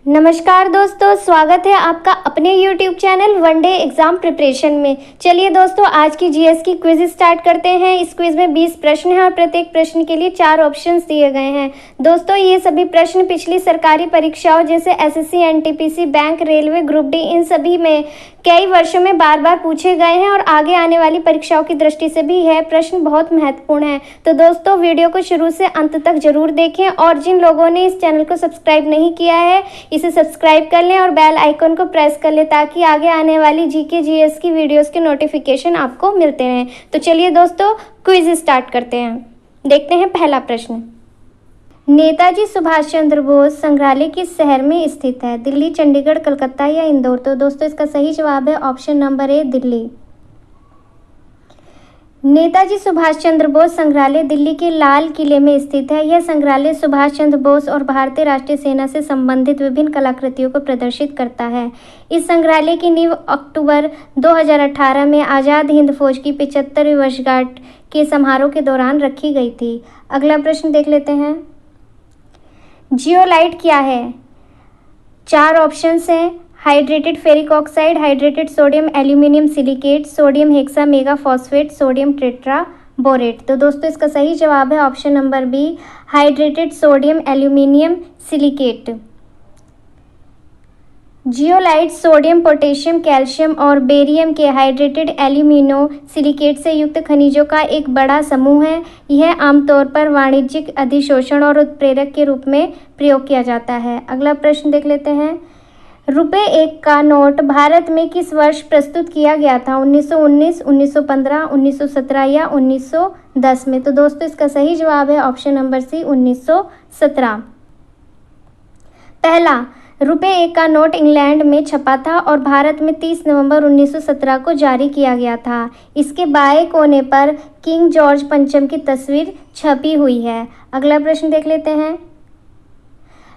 नमस्कार दोस्तों, स्वागत है आपका अपने YouTube channel one day exam preparation में। चलिए दोस्तों, आज की जीएस की क्विज स्टार्ट करते हैं। इस क्विज में 20 प्रश्न हैं और प्रत्येक प्रश्न के लिए 4 ऑप्शंस दिए गए हैं। दोस्तों, ये सभी प्रश्न पिछली सरकारी परीक्षाओं जैसे SSC, NTPC, bank, railway, group D, इन सभी में कई वर्षों में बार बार पूछे गए हैं और आगे आने वाली परीक्षाओं की दृष्टि से भी यह प्रश्न बहुत महत्वपूर्ण है। तो दोस्तों, वीडियो को शुरू से अंत तक जरूर देखें और जिन लोगों ने इस चैनल को सब्सक्राइब नहीं किया है इसे सब्सक्राइब कर लें और बेल आइकन को प्रेस कर लें ताकि आगे आने वाली जीके जीएस की वीडियोस के नोटिफिकेशन आपको मिलते रहें। तो चलिए दोस्तों, क्विज स्टार्ट करते हैं। देखते हैं पहला प्रश्न। नेताजी सुभाष चंद्र बोस संग्रहालय किस शहर में स्थित है? दिल्ली, चंडीगढ़, कलकत्ता या इंदौर? तो दोस्तों, इसका सही जवाब है option number A, Delhi. Netaji Subhash Chandra Bose संग्रहालय दिल्ली के लाल किले में स्थित है। यह संग्रहालय सुभाष चंद्र बोस और भारतीय राष्ट्रीय सेना से संबंधित विभिन्न कलाकृतियों को प्रदर्शित करता है। इस संग्रहालय की नींव अक्टूबर 2018 में आज़ाद हिंद फौज की 75वीं वर्षगांठ के समारोह के दौरान रखी गई थी। अगला प्रश्न देख लेते हैं। जियोलाइट क्या है? 4 ऑप्शंस हैं। Hydrated ferric oxide, hydrated sodium aluminium silicate, sodium hexametaphosphate, sodium tetraborate. तो दोस्तों, इसका सही जवाब है option number B, hydrated sodium aluminium silicate. Zeolite sodium, potassium, calcium और बेरियम के हाइड्रेटेड एल्यूमिनो सिलिकेट से युक्त खनिजों का एक बड़ा समूह है। यह आमतौर पर वाणिज्यिक अधिशोषण और उत्प्रेरक के रूप में प्रयोग किया जाता है। अगला प्रश्न देख लेते हैं। रुपये 1 का नोट भारत में किस वर्ष प्रस्तुत किया गया था? 1919, 1915, 1917 या 1910 में? तो दोस्तों, इसका सही जवाब है ऑप्शन नंबर सी, 1917। पहला रुपये 1 का नोट इंग्लैंड में छपा था और भारत में 30 नवंबर 1917 को जारी किया गया था। इसके बाएं कोने पर किंग जॉर्ज पंचम की तस्वीर छपी हुई है। अगला प्रश्न देख लेते हैं।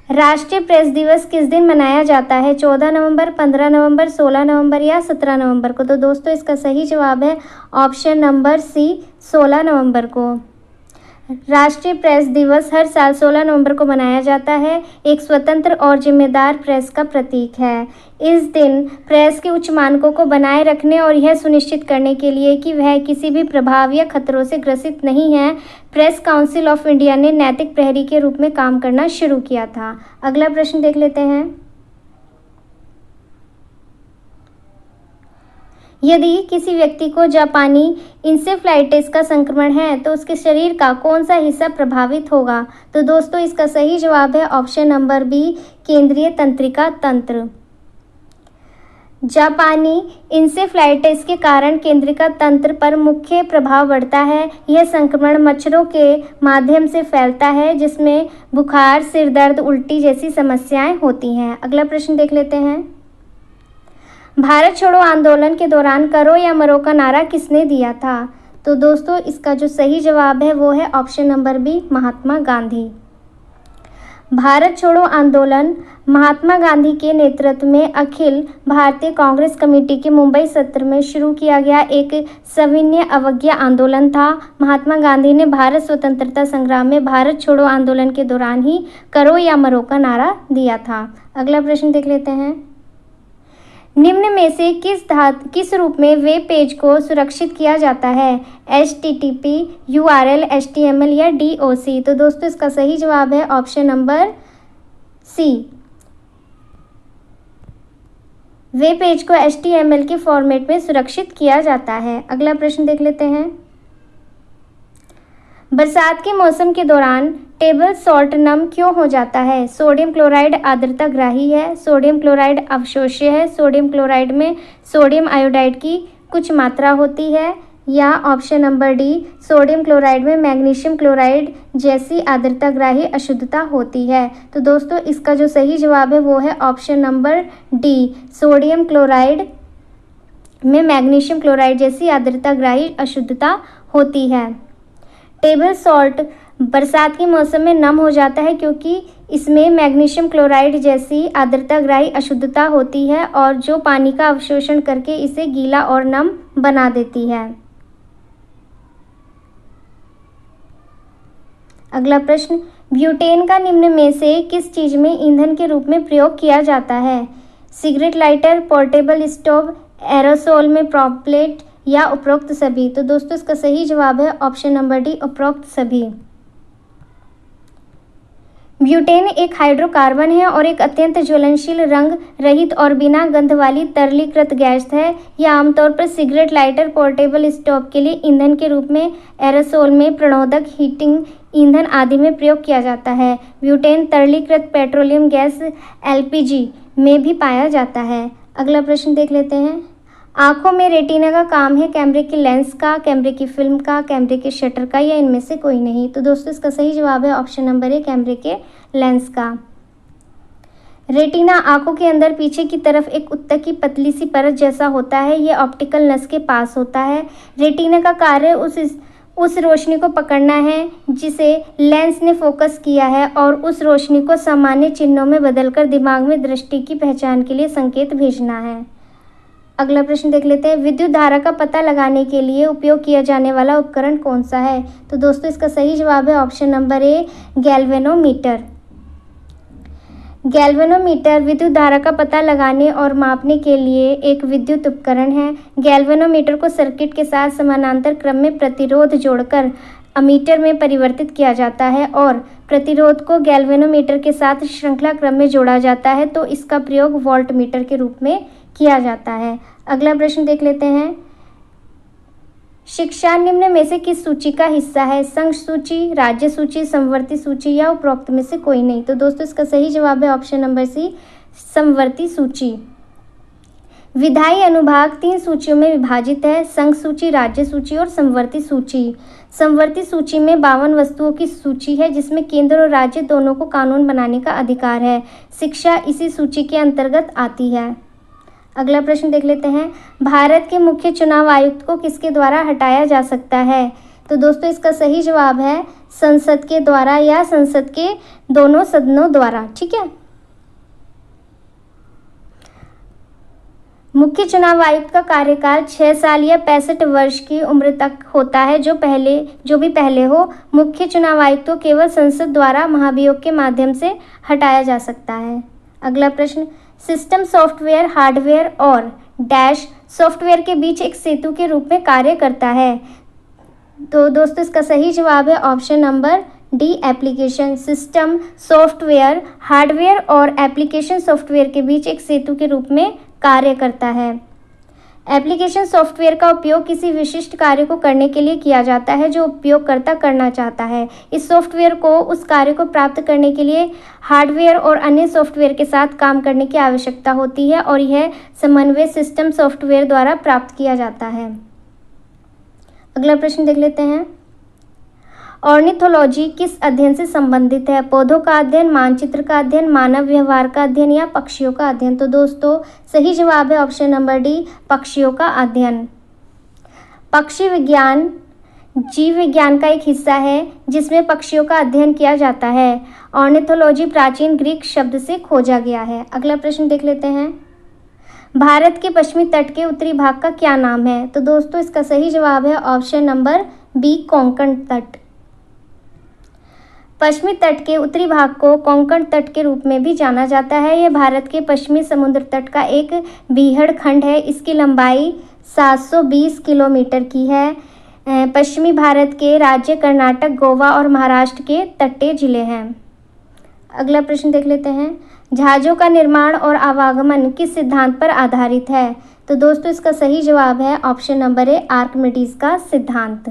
राष्ट्रीय प्रेस दिवस किस दिन मनाया जाता है? 14 नवंबर, 15 नवंबर, 16 नवंबर या 17 नवंबर को? तो दोस्तों, इसका सही जवाब है ऑप्शन नंबर सी, 16 नवंबर को। राष्ट्रीय प्रेस दिवस हर साल 16 नवंबर को मनाया जाता है। एक स्वतंत्र और जिम्मेदार प्रेस का प्रतीक है। इस दिन प्रेस के उच्च मानकों को बनाए रखने और यह सुनिश्चित करने के लिए कि वह किसी भी प्रभाव या खतरों से ग्रसित नहीं है, प्रेस काउंसिल ऑफ इंडिया ने नैतिक प्रहरी के रूप में काम करना शुरू किया था। अगला प्रश्न देख लेते हैं। यदि किसी व्यक्ति को जापानी इंसेफ्लाइटिस का संक्रमण है तो उसके शरीर का कौन सा हिस्सा प्रभावित होगा? तो दोस्तों, इसका सही जवाब है ऑप्शन नंबर बी, केंद्रीय तंत्रिका तंत्र। जापानी इंसेफ्लाइटिस के कारण केंद्रिका तंत्र पर मुख्य प्रभाव पड़ता है। यह संक्रमण मच्छरों के माध्यम से फैलता है जिसमें बुखार, सिर दर्द, उल्टी जैसी समस्याएं होती हैं। अगला प्रश्न देख लेते हैं। भारत छोड़ो आंदोलन के दौरान करो या मरो का नारा किसने दिया था? तो दोस्तों, इसका जो सही जवाब है वो है option number B, Mahatma Gandhi. Bharat छोड़ो आंदोलन महात्मा गांधी के नेतृत्व में अखिल भारतीय कांग्रेस कमेटी के मुंबई सत्र में शुरू किया गया एक सविनय अवज्ञा आंदोलन था। महात्मा गांधी ने भारत स्वतंत्रता संग्राम में भारत छोड़ो आंदोलन के दौरान ही करो या मरो का नारा दिया था। अगला प्रश्न देख लेते हैं। निम्न में से किस रूप में वेब पेज को सुरक्षित किया जाता है? HTTP, URL, HTML या DOC? तो दोस्तों, इसका सही जवाब है option number C, web page को HTML के फॉर्मेट में सुरक्षित किया जाता है। अगला प्रश्न देख लेते हैं। बरसात के मौसम के दौरान टेबल सॉल्ट नम क्यों हो जाता है? सोडियम क्लोराइड आर्द्रताग्राही है, सोडियम क्लोराइड अवशोष्य है, सोडियम क्लोराइड में सोडियम आयोडाइड की कुछ मात्रा होती है, या option number D, sodium chloride में मैग्नीशियम क्लोराइड जैसी आर्द्रताग्राही अशुद्धता होती है। तो दोस्तों, इसका जो सही जवाब है वो है option number D, sodium chloride में मैग्नीशियम क्लोराइड जैसी आर्द्रताग्राही अशुद्धता होती है। टेबल सॉल्ट बरसात के मौसम में नम हो जाता है क्योंकि इसमें मैग्नीशियम क्लोराइड जैसी आर्द्रताग्राही अशुद्धता होती है और जो पानी का अवशोषण करके इसे गीला और नम बना देती है। अगला प्रश्न, ब्यूटेन का निम्न में से किस चीज़ में ईंधन के रूप में प्रयोग किया जाता है? Cigarette lighter, portable stove, aerosol में प्रॉपलेट या उपरोक्त सभी। तो दोस्तों इसका सही जवाब है ऑप्शन नंबर डी, उपरोक्त सभी। ब्यूटेन एक हाइड्रोकार्बन है और एक अत्यंत ज्वलनशील, रंग रहित और बिना गंध वाली तरलीकृत गैस है। यह आमतौर पर सिगरेट लाइटर, पोर्टेबल स्टोव के लिए ईंधन के रूप में, एरोसोल में, प्रणोदक, हीटिंग ईंधन आदि में प्रयोग किया जाता है। ब्यूटेन तरलीकृत पेट्रोलियम गैस एलपीजी में भी पाया जाता है। अगला प्रश्न देख लेते हैं। आंखों में रेटिना का काम है कैमरे के लेंस का, कैमरे की फिल्म का, कैमरे के शटर का या इनमें से कोई नहीं। तो दोस्तों इसका सही जवाब है ऑप्शन नंबर ए, कैमरे के लेंस का। रेटिना आंखों के अंदर पीछे की तरफ एक उत्तक की पतली सी परत जैसा होता है। यह ऑप्टिकल नस के पास होता है। रेटिना का कार्य उस रोशनी को पकड़ना है जिसे लेंस ने फोकस किया है और उस रोशनी को सामान्य चिन्हों में बदलकर दिमाग में दृष्टि की पहचान के लिए संकेत भेजना है। अगला प्रश्न देख लेते हैं। विद्युत धारा का पता लगाने के लिए उपयोग किया जाने वाला उपकरण कौन सा है? तो दोस्तों इसका सही जवाब है ऑप्शन नंबर ए, गैल्वेनोमीटर। गैल्वेनोमीटर विद्युत धारा का पता लगाने और मापने के लिए एक विद्युत उपकरण है। गैल्वेनोमीटर को सर्किट के साथ समानांतर क्रम में प्रतिरोध जोड़कर अमीटर में परिवर्तित किया जाता है और प्रतिरोध को गैल्वेनोमीटर के साथ श्रृंखला क्रम में जोड़ा जाता है, तो इसका प्रयोग वोल्टमीटर के रूप में किया जाता है। अगला प्रश्न देख लेते हैं। शिक्षा निम्न में से किस सूची का हिस्सा है? संघ सूची, राज्य सूची, समवर्ती सूची या उपरोक्त में से कोई नहीं। तो दोस्तों इसका सही जवाब है ऑप्शन नंबर सी, समवर्ती सूची। विधायी अनुभाग 3 सूचियों में विभाजित है, संघ सूची, राज्य सूची और समवर्ती सूची। समवर्ती सूची में 52 वस्तुओं की सूची है जिसमें केंद्र और राज्य दोनों को कानून बनाने का अधिकार है। शिक्षा इसी सूची के अंतर्गत आती है। अगला प्रश्न देख लेते हैं। भारत के मुख्य चुनाव आयुक्त को किसके द्वारा हटाया जा सकता है? तो दोस्तों इसका सही जवाब है संसद के द्वारा या संसद के दोनों सदनों द्वारा। ठीक है। मुख्य चुनाव आयुक्त का कार्यकाल 6 साल या 65 वर्ष की उम्र तक होता है। जो भी पहले हो, मुख्य चुनाव आयुक्त को केवल संसद द्वारा महाभियोग के माध्यम से हटाया जा सकता है। अगला प्रश्न। सिस्टम सॉफ्टवेयर हार्डवेयर और डैश सॉफ्टवेयर के बीच एक सेतु के रूप में कार्य करता है। तो दोस्तों इसका सही जवाब है option number D, application. System software hardware और एप्लीकेशन सॉफ्टवेयर के बीच एक सेतु के रूप में कार्य करता है। एप्लीकेशन सॉफ्टवेयर का उपयोग किसी विशिष्ट कार्य को करने के लिए किया जाता है जो उपयोगकर्ता करना चाहता है। इस सॉफ्टवेयर को उस कार्य को प्राप्त करने के लिए हार्डवेयर और अन्य सॉफ्टवेयर के साथ काम करने की आवश्यकता होती है और यह समन्वय सिस्टम सॉफ्टवेयर द्वारा प्राप्त किया जाता है। अगला प्रश्न देख लेते हैं। ऑर्निथोलॉजी किस अध्ययन से संबंधित है? पौधों का अध्ययन, मानचित्र का अध्ययन, मानव व्यवहार का अध्ययन या पक्षियों का अध्ययन? तो दोस्तों सही जवाब है ऑप्शन नंबर डी, पक्षियों का अध्ययन। पक्षी विज्ञान जीव विज्ञान का एक हिस्सा है जिसमें पक्षियों का अध्ययन किया जाता है। ऑर्निथोलॉजी प्राचीन ग्रीक शब्द से खोजा गया है। अगला प्रश्न देख लेते हैं। भारत के पश्चिमी तट के उत्तरी भाग का क्या नाम है? तो दोस्तों इसका सही जवाब है ऑप्शन नंबर बी, कोंकण तट। पश्चिमी तट के उत्तरी भाग को कोंकण तट के रूप में भी जाना जाता है। यह भारत के पश्चिमी समुद्र तट का एक बीहड़ खंड है। इसकी लंबाई 720 किलोमीटर की है। पश्चिमी भारत के राज्य कर्नाटक, गोवा और महाराष्ट्र के तटीय जिले हैं। अगला प्रश्न देख लेते हैं। जहाज़ों का निर्माण और आवागमन किस सिद्धांत पर आधारित है? तो दोस्तों इसका सही जवाब है ऑप्शन नंबर ए, आर्किमिडीज का सिद्धांत।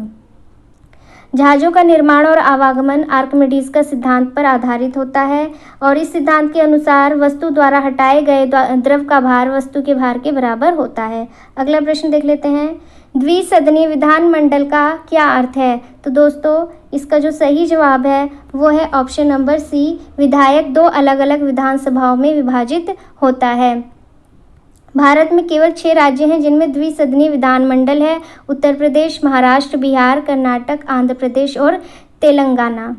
जहाज़ों का निर्माण और आवागमन आर्किमिडीज का सिद्धांत पर आधारित होता है और इस सिद्धांत के अनुसार वस्तु द्वारा हटाए गए द्रव का भार वस्तु के भार के बराबर होता है। अगला प्रश्न देख लेते हैं। द्विसदनीय विधानमंडल का क्या अर्थ है? तो दोस्तों इसका जो सही जवाब है वो है ऑप्शन नंबर सी, विधायक 2 अलग अलग विधानसभाओं में विभाजित होता है। भारत में केवल 6 राज्य हैं जिनमें द्विसदनीय विधानमंडल है। उत्तर प्रदेश, महाराष्ट्र, बिहार, कर्नाटक, आंध्र प्रदेश और तेलंगाना।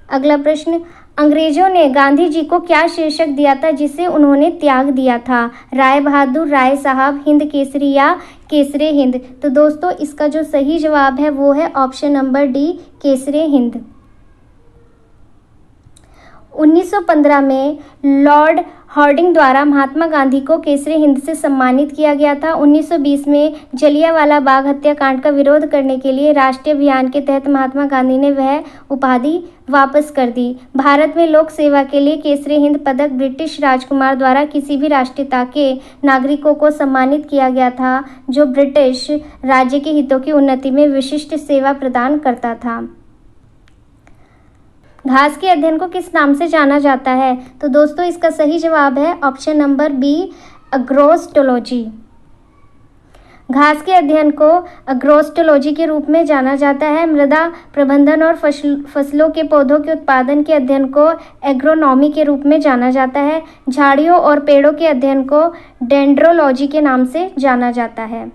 अगला प्रश्न। अंग्रेजों ने गांधी जी को क्या शीर्षक दिया था जिसे उन्होंने त्याग दिया था? राय बहादुर, राय साहब, हिंद केसरी या केसरे हिंद? तो दोस्तों इसका जो सही जवाब है वो है option number D, Kesare Hind. 1915 में लॉर्ड हार्डिंग द्वारा महात्मा गांधी को केसरी हिंद से सम्मानित किया गया था। 1920 में जलियांवाला बाग हत्याकांड का विरोध करने के लिए राष्ट्रीय अभियान के तहत महात्मा गांधी ने वह उपाधि वापस कर दी। भारत में लोक सेवा के लिए केसरी हिंद पदक ब्रिटिश राजकुमार द्वारा किसी भी राष्ट्रीयता के नागरिकों को सम्मानित किया गया था जो ब्रिटिश राज्य के हितों की उन्नति में विशिष्ट सेवा प्रदान करता था। घास के अध्ययन को किस नाम से जाना जाता है? तो दोस्तों इसका सही जवाब है ऑप्शन नंबर बी, अग्रोस्टोलॉजी। घास के अध्ययन को अग्रोस्टोलॉजी के रूप में जाना जाता है। मृदा प्रबंधन और फसलों के पौधों के उत्पादन के अध्ययन को एग्रोनॉमी के रूप में जाना जाता है। झाड़ियों और पेड़ों के अध्ययन को डेंड्रोलॉजी के नाम से जाना जाता है।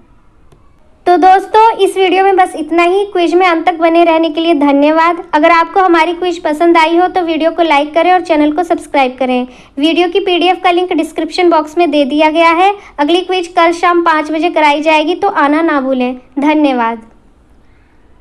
तो दोस्तों इस वीडियो में बस इतना ही। क्विज में अंत तक बने रहने के लिए धन्यवाद। अगर आपको हमारी क्विज पसंद आई हो तो वीडियो को लाइक करें और चैनल को सब्सक्राइब करें। वीडियो की PDF का लिंक डिस्क्रिप्शन बॉक्स में दे दिया गया है। अगली क्विज कल शाम 5 बजे कराई जाएगी, तो आना ना भूलें। धन्यवाद।